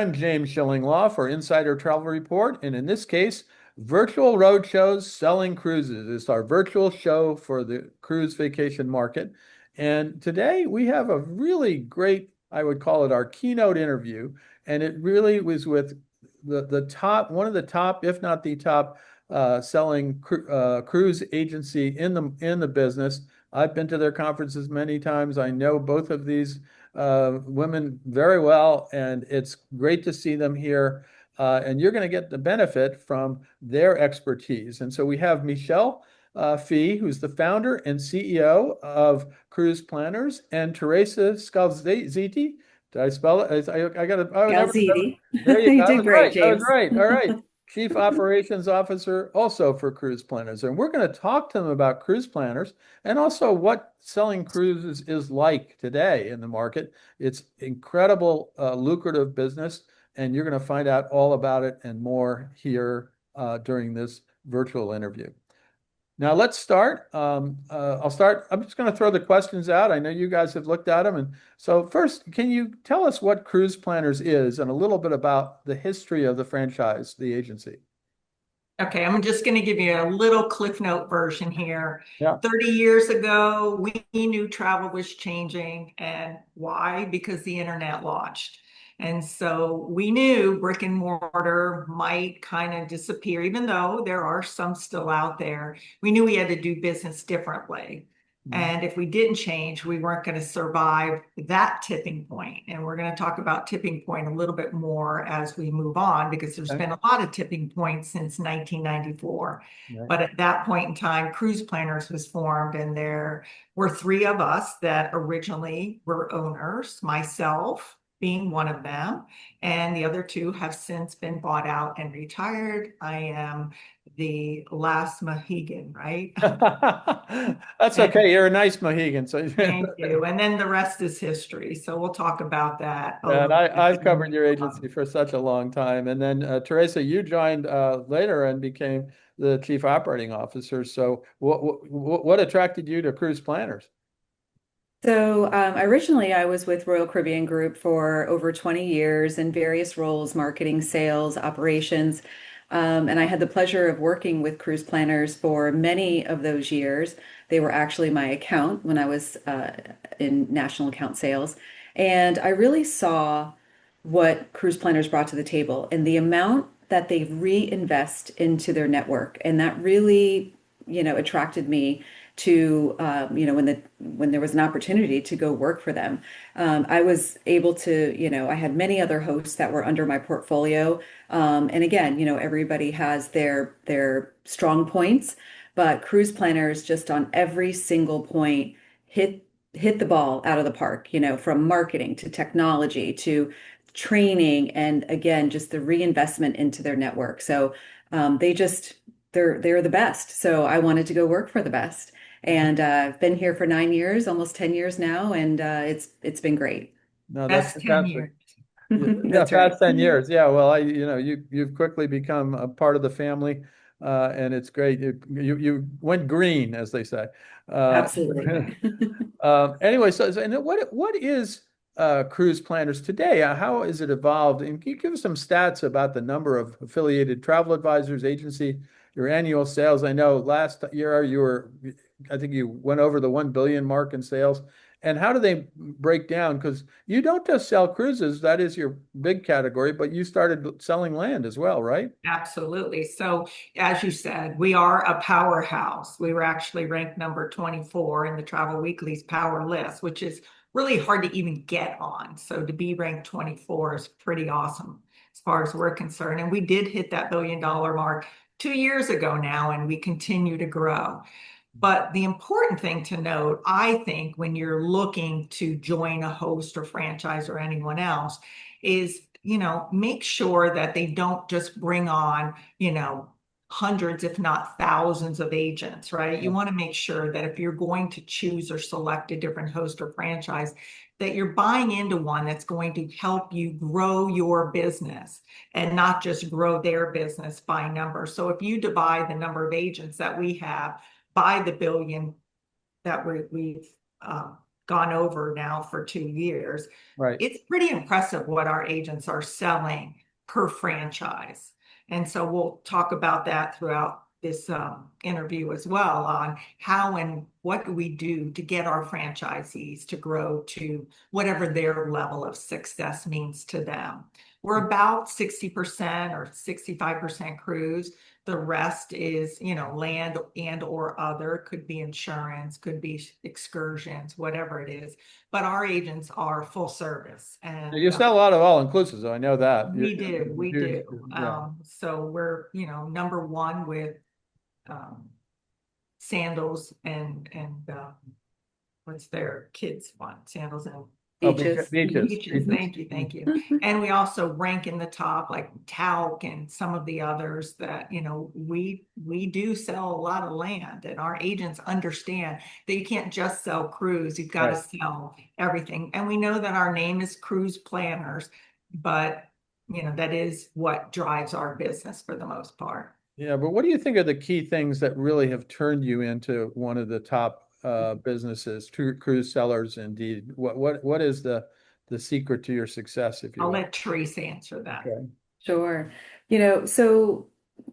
I'm James Shillinglaw for Insider Travel Report, and in this case, Virtual Roadshows Selling Cruises. It's our virtual show for the cruise vacation market. And today we have a really great, I would call it our keynote interview, and it really was with the top, one of the top, if not the top, selling cruise agency in the business. I've been to their conferences many times. I know both of these women very well, and it's great to see them here. And you're going to get the benefit from their expertise. And so we have Michelle Fee, who's the founder and CEO of Cruise Planners, and Teresa Scalziti. Did I spell it? I got to, oh, never. Galzidi. There you go. You I did was right. great, I was James. right. All right. Chief Operations Officer, also for Cruise Planners. And we're going to talk to them about Cruise Planners and also what selling cruises is like today in the market. It's incredible, lucrative business, and you're going to find out all about it and more here during this virtual interview. Now let's start. I'll start. I'm just going to throw the questions out. I know you guys have looked at them. And so first, can you tell us what Cruise Planners is and a little bit about the history of the franchise, the agency? Okay, I'm just going to give you a little Cliff Note version here. Yeah. 30 years ago, we knew travel was changing. And why? Because the internet launched. And so we knew brick and mortar might kind of disappear, even though there are some still out there. We knew we had to do business differently. Mhm. And if we didn't change, we weren't going to survive that tipping point. And we're going to talk about tipping point a little bit more as we move on, because there's Okay. been a lot of tipping points since 1994. Right. But at that point in time, Cruise Planners was formed, and there were three of us that originally were owners, myself being one of them, and the other two have since been bought out and retired. I am the last Mohegan, right? That's And okay. You're a nice Mohegan. So, thank you. And then the rest is history. So we'll talk about that a and little bit. I've covered your agency for such a long time. And then, Teresa, you joined later and became the chief operating officer. So, what attracted you to Cruise Planners? Originally I was with Royal Caribbean Group for over 20 years in various roles, marketing, sales, operations. And I had the pleasure of working with Cruise Planners for many of those years. They were actually my account when I was in national account sales. And I really saw what Cruise Planners brought to the table and the amount that they reinvest into their network. And that really, attracted me to when there was an opportunity to go work for them. I was able to, I had many other hosts that were under my portfolio. And again, everybody has their strong points, but Cruise Planners just on every single point hit the ball out of the park, from marketing to technology to training, and again, just the reinvestment into their network. So they just they're the best. So I wanted to go work for the best. And I've been here for 9 years, almost 10 years now, and it's been great. No, that's That's 10 fantastic. years. Yeah, yeah, That's right. past 10 years. Yeah, well, you've quickly become a part of the family, and it's great. You went green, as they say. Uh, Absolutely. anyway, and what is Cruise Planners today? How has it evolved? And can you give us some stats about the number of affiliated travel advisors, agency, your annual sales? I know last year I think you went over the 1 billion mark in sales. And how do they break down? Because you don't just sell cruises, that is your big category, but you started selling land as well, right? Absolutely. So, as you said, we are a powerhouse. We were actually ranked number 24 in the Travel Weekly's Power List, which is really hard to even get on. So, to be ranked 24 is pretty awesome as far as we're concerned. And we did hit that $1 billion mark 2 years ago now, and we continue to grow. But the important thing to note, I think, when you're looking to join a host or franchise or anyone else, is, make sure that they don't just bring on, hundreds, if not thousands of agents, right? You want to make sure that if you're going to choose or select a different host or franchise, that you're buying into one that's going to help you grow your business and not just grow their business by number. So if you divide the number of agents that we have by the billion that we've gone over now for 2 years. Right. It's pretty impressive what our agents are selling per franchise. And so we'll talk about that throughout this interview as well, on how and what do we do to get our franchisees to grow to whatever their level of success means to them. We're about 60% or 65% cruise. The rest is, land and or other, could be insurance, could be excursions, whatever it is. But our agents are full service, You and sell a lot of all-inclusive, I know that. we do, we do. Yeah. So we're, number one with sandals and what's their kids one? Sandals and Oh, Beaches. beaches. Thank you, thank you. And we also rank in the top, like talc and some of the others that, we do sell a lot of land, and our agents understand that you can't just sell cruise, you've got to Right. sell everything. And we know that our name is Cruise Planners, but that is what drives our business for the most part. Yeah, but what do you think are the key things that really have turned you into one of the top businesses, cruise sellers indeed? What is the secret to your success, if you I'll will? let Teresa answer that. Okay. Sure. So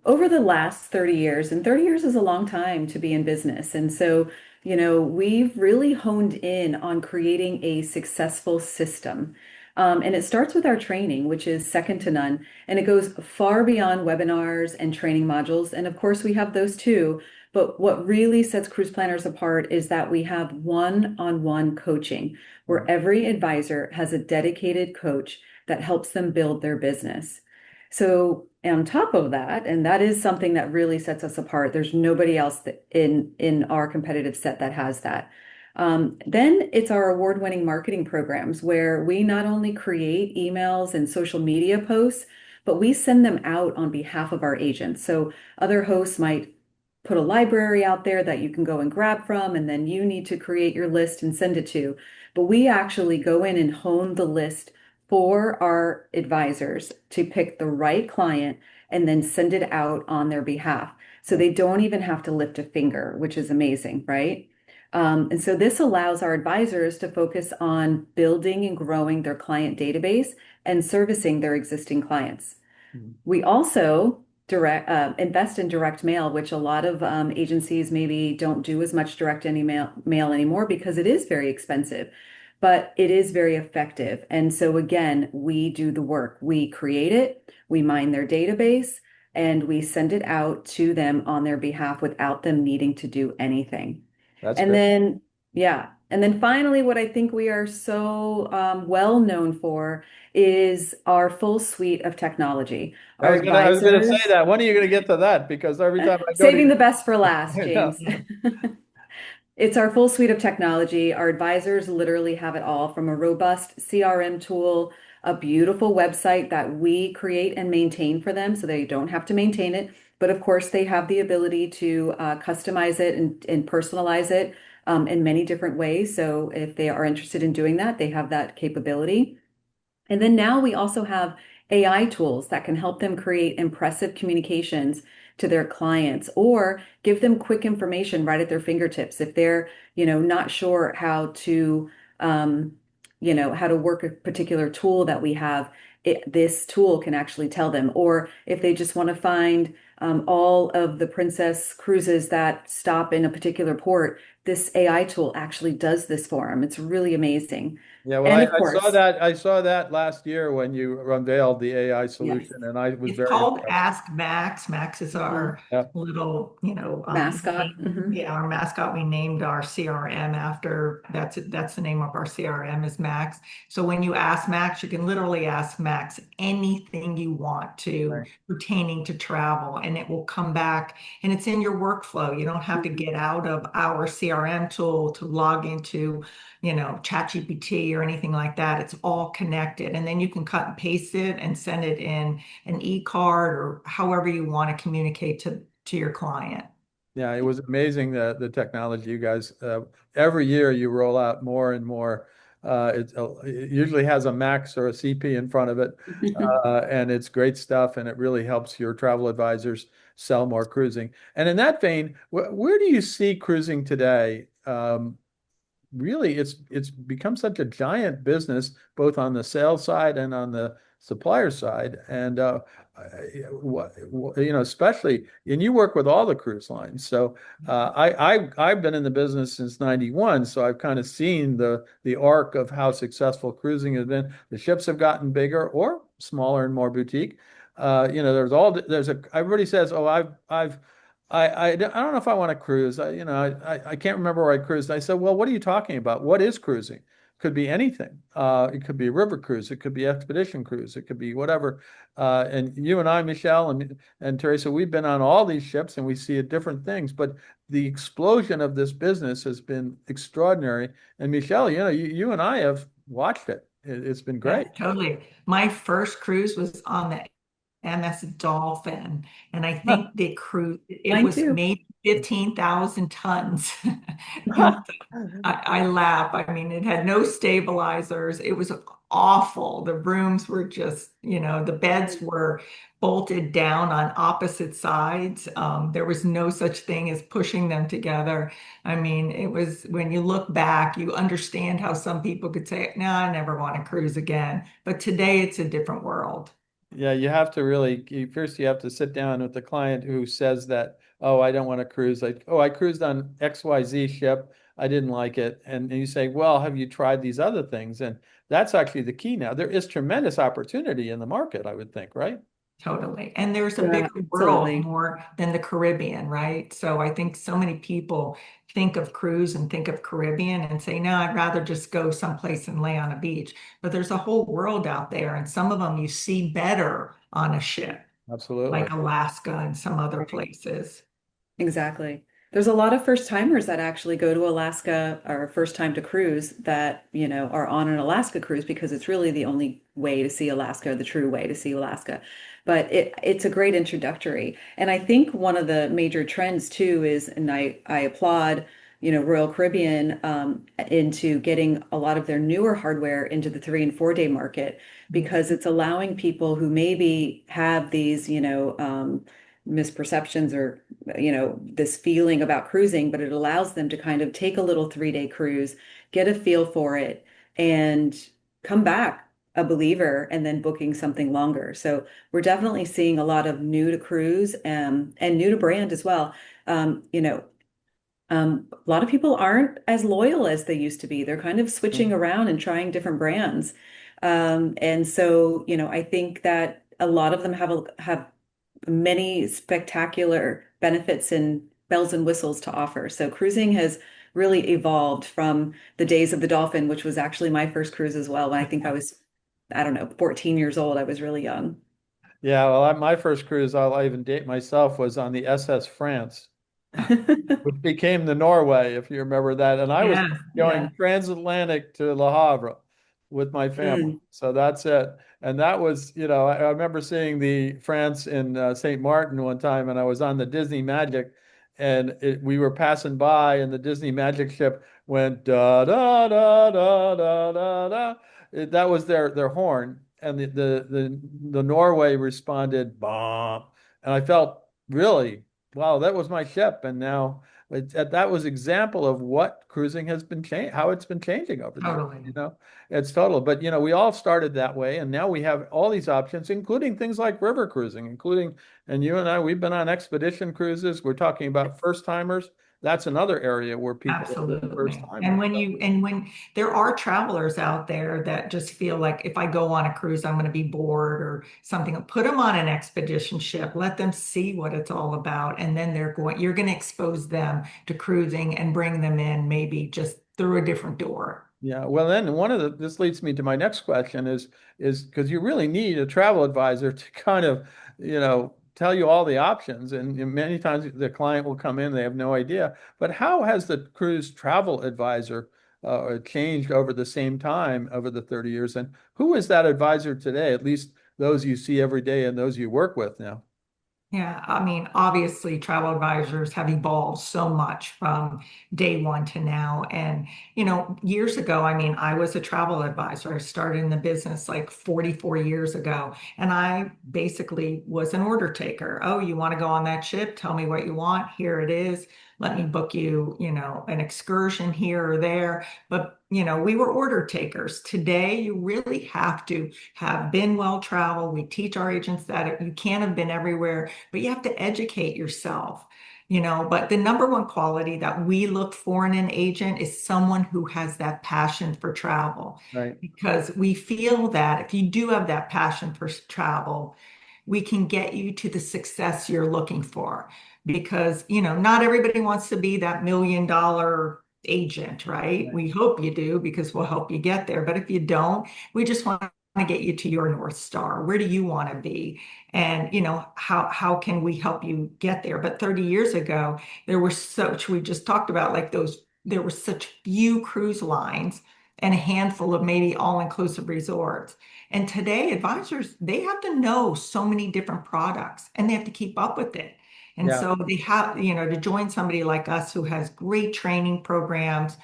over the last 30 years, and 30 years is a long time to be in business. And so, we've really honed in on creating a successful system. And it starts with our training, which is second to none. And it goes far beyond webinars and training modules. And of course, we have those too. But what really sets cruise planners apart is that we have one-on-one coaching, where every advisor has a dedicated coach that helps them build their business. So on top of that, and that is something that really sets us apart, there's nobody else that in our competitive set that has that. Then it's our award-winning marketing programs, where we not only create emails and social media posts, but we send them out on behalf of our agents. So other hosts might put a library out there that you can go and grab from, and then you need to create your list and send it to. But we actually go in and hone the list for our advisors to pick the right client and then send it out on their behalf. So they don't even have to lift a finger, which is amazing, right? And so this allows our advisors to focus on building and growing their client database and servicing their existing clients. Mhm. We also invest in direct mail, which a lot of agencies maybe don't do as much direct mail anymore because it is very expensive, but it is very effective. And so again, we do the work. We create it, we mine their database, and we send it out to them on their behalf without them needing to do anything. That's And great. then, yeah. And then finally, what I think we are so well known for is our full suite of technology. Our I was gonna say advisors, that. When are you gonna get to that? Because every time I go to saving the best for last, I know. James. It's our full suite of technology. Our advisors literally have it all, from a robust CRM tool, a beautiful website that we create and maintain for them so they don't have to maintain it. But of course, they have the ability to customize it and personalize it in many different ways. So if they are interested in doing that, they have that capability. And then now we also have AI tools that can help them create impressive communications to their clients, or give them quick information right at their fingertips. If they're, not sure how to, how to work a particular tool that we have, this tool can actually tell them. Or if they just want to find all of the Princess cruises that stop in a particular port, this AI tool actually does this for them. It's really amazing. Yeah, well, And of I saw course, that. I saw that last year when you unveiled the AI yes. solution, and I was It's very called impressed. Ask Max. Max is Mhm. our Yeah, little, Mascot. yeah, our mascot. We named our CRM after, that's the name of our CRM, is Max. So when you ask Max, you can literally ask Max anything you want to right. pertaining to travel, and it will come back, and it's in your workflow. You don't have to get out of our CRM tool to log into, ChatGPT or anything like that. It's all connected. And then you can cut and paste it and send it in an e-card or however you want to communicate to your client. Yeah, it was amazing the technology you guys. Every year you roll out more and more. It usually has a Max or a CP in front of it, and it's great stuff. And it really helps your travel advisors sell more cruising. And in that vein, where do you see cruising today? really it's become such a giant business, both on the sales side and on the supplier side. And especially, and you work with all the cruise lines. So I've been in the business since '91, so I've kind of seen the arc of how successful cruising has been. The ships have gotten bigger or smaller and more boutique. Everybody says, oh, I don't know if I want to cruise. I can't remember where I cruised. I said, well, what are you talking about? What is cruising? Could be anything. It could be a river cruise. It could be expedition cruise. It could be whatever. And you and I, Michelle and Teresa, we've been on all these ships and we see different things. But the explosion of this business has been extraordinary. And Michelle, you and I have watched it. It's been Yeah, great. totally. My first cruise was on the MS Dolphin, and I think the cruise it Mine was too. made 15,000 tons. And I laugh. I mean, it had no stabilizers. It was awful. The rooms were just, the beds were bolted down on opposite sides. There was no such thing as pushing them together. I mean, it was when you look back, you understand how some people could say, no, I never want to cruise again. But today it's a different world. Yeah, you have to first you have to sit down with the client who says that, oh, I don't want to cruise. Like, oh, I cruised on XYZ ship. I didn't like it. And you say, well, have you tried these other things? And that's actually the key now. There is tremendous opportunity in the market, I would think, right? Totally. And there's a Yeah, bigger world absolutely. more than the Caribbean, right? So I think so many people think of cruise and think of Caribbean and say, no, I'd rather just go someplace and lay on a beach. But there's a whole world out there, and some of them you see better on a ship, Absolutely. like Alaska and some other places. Exactly. There's a lot of first timers that actually go to Alaska or first time to cruise that, are on an Alaska cruise because it's really the only way to see Alaska, the true way to see Alaska. But it's a great introductory. And I think one of the major trends too is, and I applaud, Royal Caribbean into getting a lot of their newer hardware into the 3 and 4 day market because it's allowing people who maybe have these, misperceptions or this feeling about cruising, but it allows them to kind of take a little 3 day cruise, get a feel for it, and come back a believer and then booking something longer. So we're definitely seeing a lot of new to cruise and new to brand as well. A lot of people aren't as loyal as they used to be. They're kind of switching around and trying different brands. And so, I think that a lot of them have many spectacular benefits and bells and whistles to offer. So cruising has really evolved from the days of the Dolphin, which was actually my first cruise as well. When I think I was, I don't know, 14 years old. I was really young. Yeah, well, my first cruise, I'll even date myself, was on the SS France, which became the Norway, if you remember that. And I was Yeah, going yeah. transatlantic to Le Havre with my family. Mm. So that's it. And that was, I remember seeing the France in St. Martin one time, and I was on the Disney Magic, and we were passing by, and the Disney Magic ship went da da da da da da da. That was their horn, and the Norway responded bomb, and I felt really. Wow, that was my ship, and now that was example of what cruising has been changing, how it's been changing over the years. Totally. It's total. But we all started that way, and now we have all these options, including things like river cruising, and you and I, we've been on expedition cruises. We're talking about first timers. That's another area where people are first Absolutely. timers. And when there are travelers out there that just feel like if I go on a cruise, I'm going to be bored or something, put them on an expedition ship, let them see what it's all about. And then you're going to expose them to cruising and bring them in maybe just through a different door. Yeah, well, then this leads me to my next question is because you really need a travel advisor to kind of, tell you all the options. And many times the client will come in, they have no idea. But how has the cruise travel advisor changed over the same time over the 30 years? And who is that advisor today? At least those you see every day and those you work with now. Yeah, I mean, obviously, travel advisors have evolved so much from day one to now. And, years ago, I mean, I was a travel advisor. I started in the business like 44 years ago, and I basically was an order taker. Oh, you want to go on that ship? Tell me what you want. Here it is. let me book you, an excursion here or there. But, we were order takers. Today, you really have to have been well traveled. We teach our agents that you can't have been everywhere, but you have to educate yourself. But the number one quality that we look for in an agent is someone who has that passion for travel. Right. Because we feel that if you do have that passion for travel, we can get you to the success you're looking for. Because, not everybody wants to be that $1 million agent, right? Right. We hope you do because we'll help you get there. But if you don't, we just want to get you to your North Star. Where do you want to be? And, how can we help you get there? But 30 years ago, we just talked about like there were such few cruise lines and a handful of maybe all-inclusive resorts. And today, advisors, they have to know so many different products and they have to keep up with it. And Yeah. so they have, to join somebody like us who has great training programs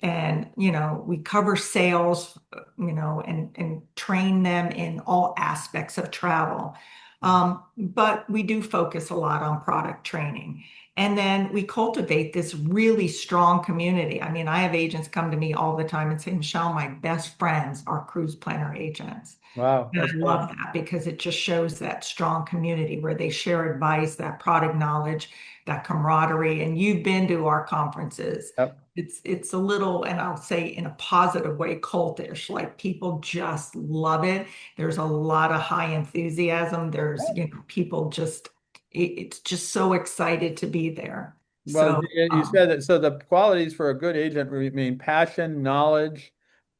and, we cover sales, and train them in all aspects of travel. But we do focus a lot on product training. And then we cultivate this really strong community. I mean, I have agents come to me all the time and say, Michelle, my best friends are cruise planner agents. Wow. And That's I great. love that because it just shows that strong community where they share advice, that product knowledge, that camaraderie. And you've been to our conferences. Yep. It's a little, and I'll say in a positive way, cultish. Like people just love it. There's a lot of high enthusiasm. There's, people just, it's just so excited to be there. Well, So, you said that, so the qualities for a good agent mean passion, knowledge,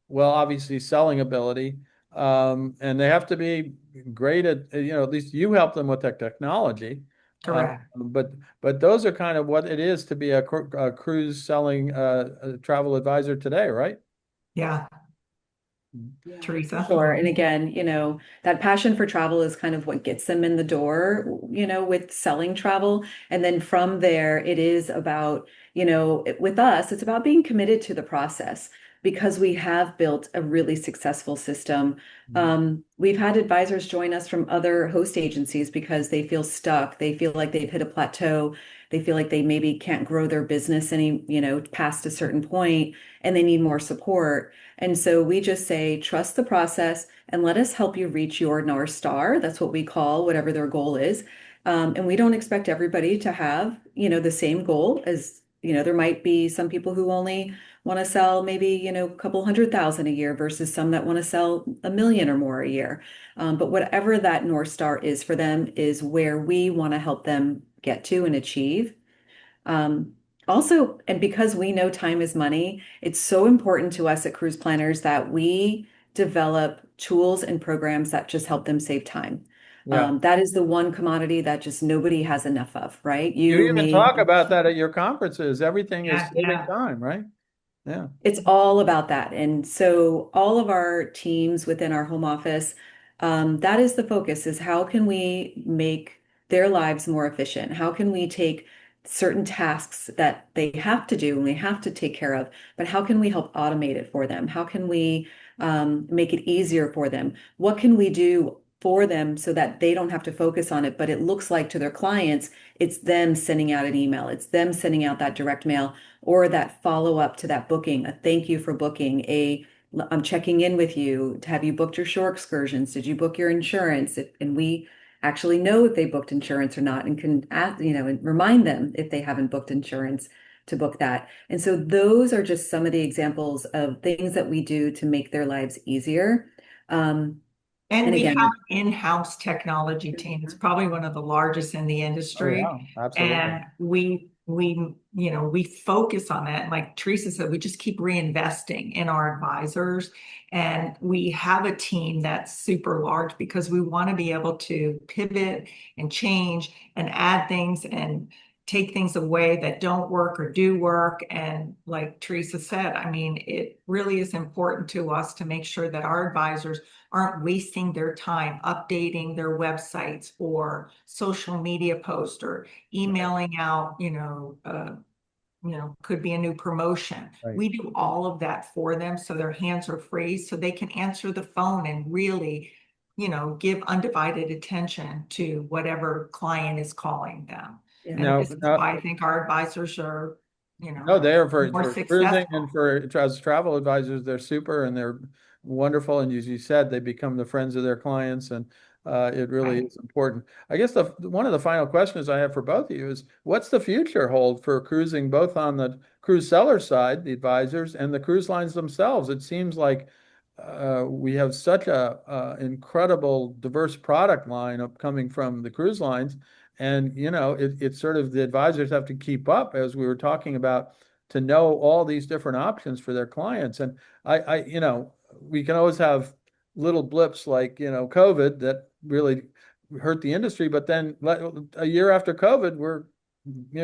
well, obviously selling ability, and they have to be great at, at least you help them with that technology. correct. But those are kind of what it is to be a cruise selling a travel advisor today, right? Yeah, Yeah, for Teresa. sure. And again, that passion for travel is kind of what gets them in the door, with selling travel. And then from there, it is about, with us, it's about being committed to the process because we have built a really successful system. We've had advisors join us from other host agencies because they feel stuck. They feel like they've hit a plateau. They feel like they maybe can't grow their business any, past a certain point, and they need more support. And so we just say, trust the process and let us help you reach your North Star. That's what we call whatever their goal is. And we don't expect everybody to have, the same goal as, there might be some people who only want to sell maybe, a couple 100,000 a year versus some that want to sell 1 million or more a year. But whatever that North Star is for them is where we want to help them get to and achieve. Um, Also, and because we know time is money, it's so important to us at Cruise Planners that we develop tools and programs that just help them save time. Yeah. That is the one commodity that just nobody has enough of, right? You You, even me, talk about that at your conferences. Everything is Yeah, saving yeah. time, right? Yeah. it's all about that. And so all of our teams within our home office, that is the focus is how can we make their lives more efficient? How can we take certain tasks that they have to do and we have to take care of, but how can we help automate it for them? How can we make it easier for them? What can we do for them so that they don't have to focus on it, but it looks like to their clients, it's them sending out an email, it's them sending out that direct mail or that follow up to that booking, a thank you for booking, I'm checking in with you. Have you booked your shore excursions? Did you book your insurance? And we actually know if they booked insurance or not and can ask, and remind them if they haven't booked insurance to book that. And so those are just some of the examples of things that we do to make their lives easier. Um, And and we have again, an in-house technology team. It's probably one of the largest in the Oh, industry. yeah, absolutely. And we focus on that. And like Teresa said, we just keep reinvesting in our advisors. And we have a team that's super large because we want to be able to pivot and change and add things and take things away that don't work or do work. And like Teresa said, I mean, it really is important to us to make sure that our advisors aren't wasting their time updating their websites or social media posts or emailing out, could be a new promotion. Right. We do all of that for them so their hands are free so they can answer the phone and really, give undivided attention to whatever client is calling them. And Now, this is why I think our advisors are, no, they are more for cruising and successful. for as travel advisors, they're super and they're wonderful. And as you said, they become the friends of their clients, and it really Right. is important. I guess the one of the final questions I have for both of you is, what's the future hold for cruising, both on the cruise seller side, the advisors, and the cruise lines themselves? It seems like we have such a incredible diverse product line coming from the cruise lines. And, it's sort of the advisors have to keep up, as we were talking about, to know all these different options for their clients. And we can always have little blips like, COVID that really hurt the industry. But then a year after COVID, we're,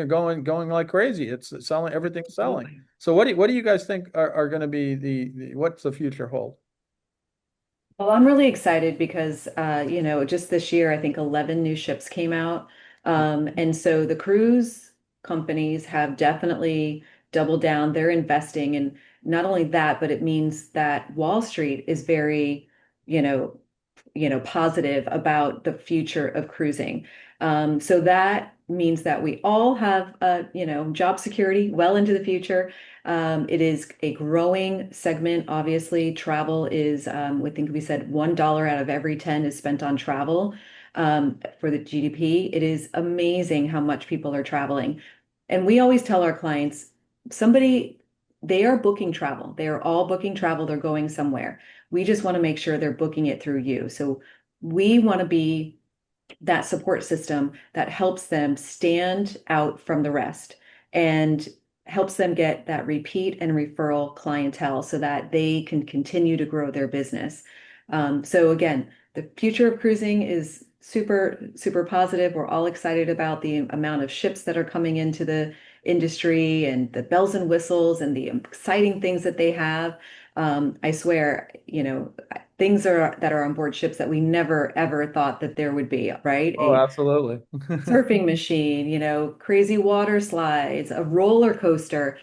going like crazy. It's selling, everything's selling. Absolutely. So what do you guys think are going to be what's the future hold? Well, I'm really excited because, just this year, I think 11 new ships came out. And so the cruise companies have definitely doubled down. They're investing. And not only that, but it means that Wall Street is very, you know, positive about the future of cruising. So that means that we all have, job security well into the future. It is a growing segment. Obviously, travel is, I think we said $1 out of every 10 is spent on travel, for the GDP. It is amazing how much people are traveling. And we always tell our clients, somebody, they are booking travel. They are all booking travel. They're going somewhere. We just want to make sure they're booking it through you. So we want to be that support system that helps them stand out from the rest and helps them get that repeat and referral clientele so that they can continue to grow their business. So again, the future of cruising is super, super positive. We're all excited about the amount of ships that are coming into the industry and the bells and whistles and the exciting things that they have. I swear, things that are on board ships that we never ever thought that there would be, right? Oh, A absolutely. surfing machine, crazy water slides, a roller coaster.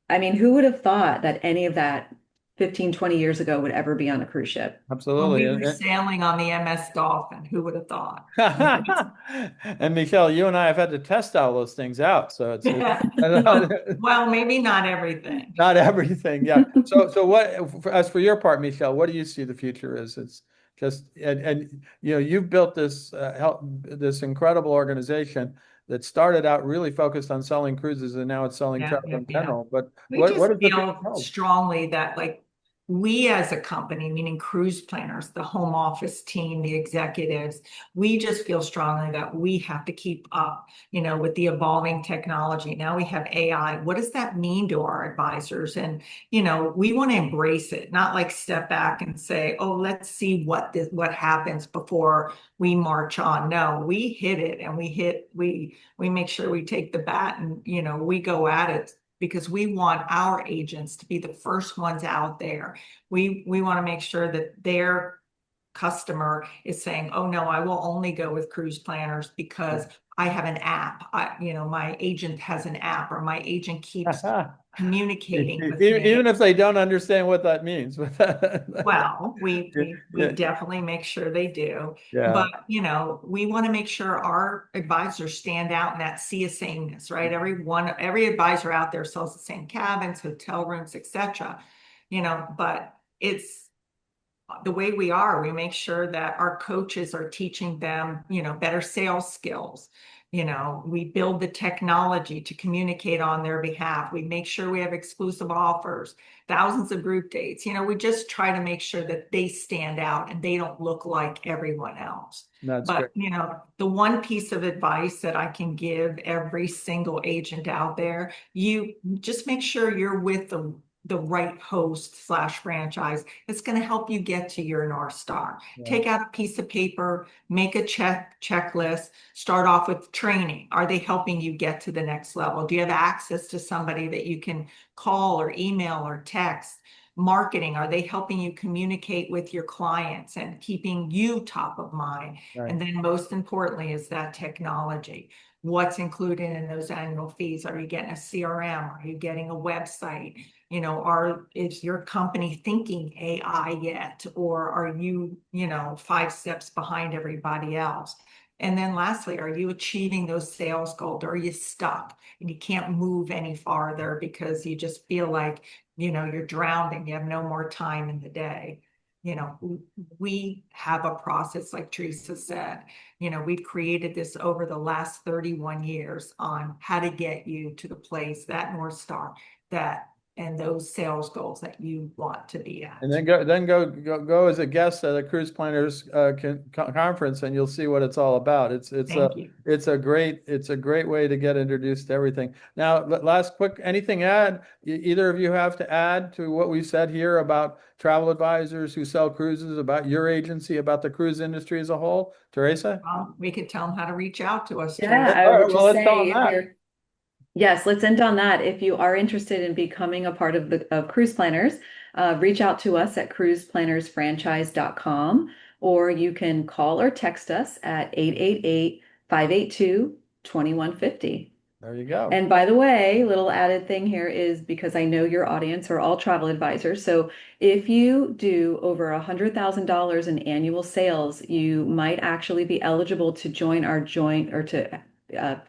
I mean, who would have thought that any of that 15, 20 years ago would ever be on a cruise ship? When Absolutely. we were sailing on the MS Dolphin, who would have thought? And Michelle, you and I have had to test all those things out. So it's Well, maybe not everything. not everything. Yeah. So as for your part, Michelle, what do you see the future is? It's just, and you've built this incredible organization that started out really focused on selling cruises, and now it's selling Yeah, travel yeah, in yeah. general. But We what just is the future feel hold? strongly that, like, we as a company, meaning cruise planners, the home office team, the executives, we just feel strongly that we have to keep up, with the evolving technology. Now we have AI. What does that mean to our advisors? And, we want to embrace it, not like step back and say, oh, let's see what happens before we march on. No, we hit it and we make sure we take the bat and, we go at it because we want our agents to be the first ones out there. We want to make sure that their customer is saying, "Oh no, I will only go with cruise planners because I have an app. My agent has an app, or my agent keeps communicating with me." Even if they don't understand what that means. Well, we Yeah, definitely make sure they do. yeah, But, we want to make sure our advisors stand out in that sea of sameness, right? Every advisor out there sells the same cabins, hotel rooms, etc. But it's the way we make sure that our coaches are teaching them, better sales skills. We build the technology to communicate on their behalf. We make sure we have exclusive offers, thousands of group dates. We just try to make sure that they stand out and they don't look like everyone else. that's great. But, the one piece of advice that I can give every single agent out there, you just make sure you're with the right host/franchise. It's going to help you get to your North Star. Yeah, Take out a piece of paper, make a checklist, start off with training. Are they helping you get to the next level? Do you have access to somebody that you can call or email or text? Marketing, are they helping you communicate with your clients and keeping you top of mind? right. And then most importantly is that technology. What's included in those annual fees? Are you getting a CRM? Are you getting a website? Is your company thinking AI yet? Or are you, 5 steps behind everybody else? And then lastly, are you achieving those sales goals? Or are you stuck and you can't move any farther because you just feel like, you're drowning, you have no more time in the day? We have a process, like Teresa said. We've created this over the last 31 years on how to get you to the place, that North Star, and those sales goals that you want to be at. And then go as a guest at a Cruise Planners conference, and you'll see what it's all about. Thank you. It's a great way to get introduced to everything. Now, last quick, anything either of you have to add to what we said here about travel advisors who sell cruises, about your agency, about the cruise industry as a whole? Teresa? We could tell them how to reach out to us. Yeah, Teresa. I All right, would well, just let's tell say them that. yes, let's end on that. If you are interested in becoming a part of Cruise Planners, reach out to us at cruiseplannersfranchise.com, or you can call or text us at 888-582-2150. There you go. And by the way, little added thing here is, because I know your audience are all travel advisors. So if you do over $100,000 in annual sales, you might actually be eligible to join our our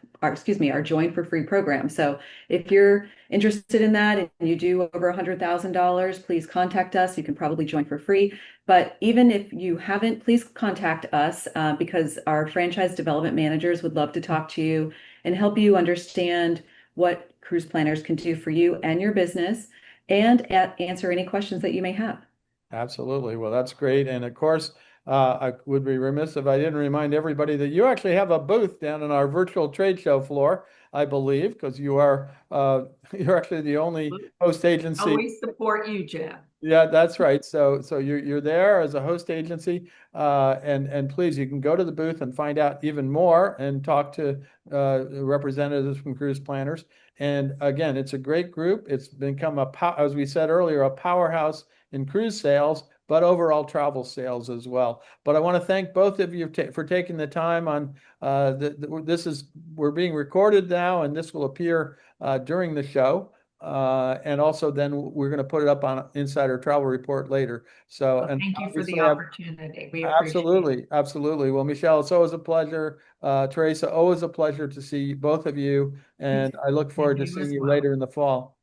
Join for Free program. So if you're interested in that and you do over $100,000, please contact us. You can probably join for free. But even if you haven't, please contact us because our franchise development managers would love to talk to you and help you understand what Cruise Planners can do for you and your business, and answer any questions that you may have. Absolutely. Well, that's great. And of course, I would be remiss if I didn't remind everybody that you actually have a booth down in our virtual trade show floor, I believe, because you're actually the only host agency. Always support you, Jim. Yeah, that's right. So you're there as a host agency, and please, you can go to the booth and find out even more and talk to representatives from Cruise Planners. And again, it's a great group. It's become as we said earlier, a powerhouse in cruise sales, but overall travel sales as well. But I want to thank both of you for taking the time on we're being recorded now, and this will appear during the show. And also then we're going to put it up on Insider Travel Report later. So, and thank you for the obviously opportunity. We appreciate it. Absolutely. Well, Michelle, it's always a pleasure. Teresa, always a pleasure to see both of you. And I look forward to seeing you later in the fall.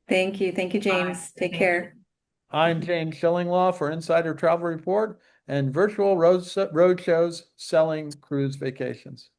Thank you. Thank you, James. Take care. I'm James Shillinglaw for Insider Travel Report and Virtual Roadshows Selling Cruise Vacations.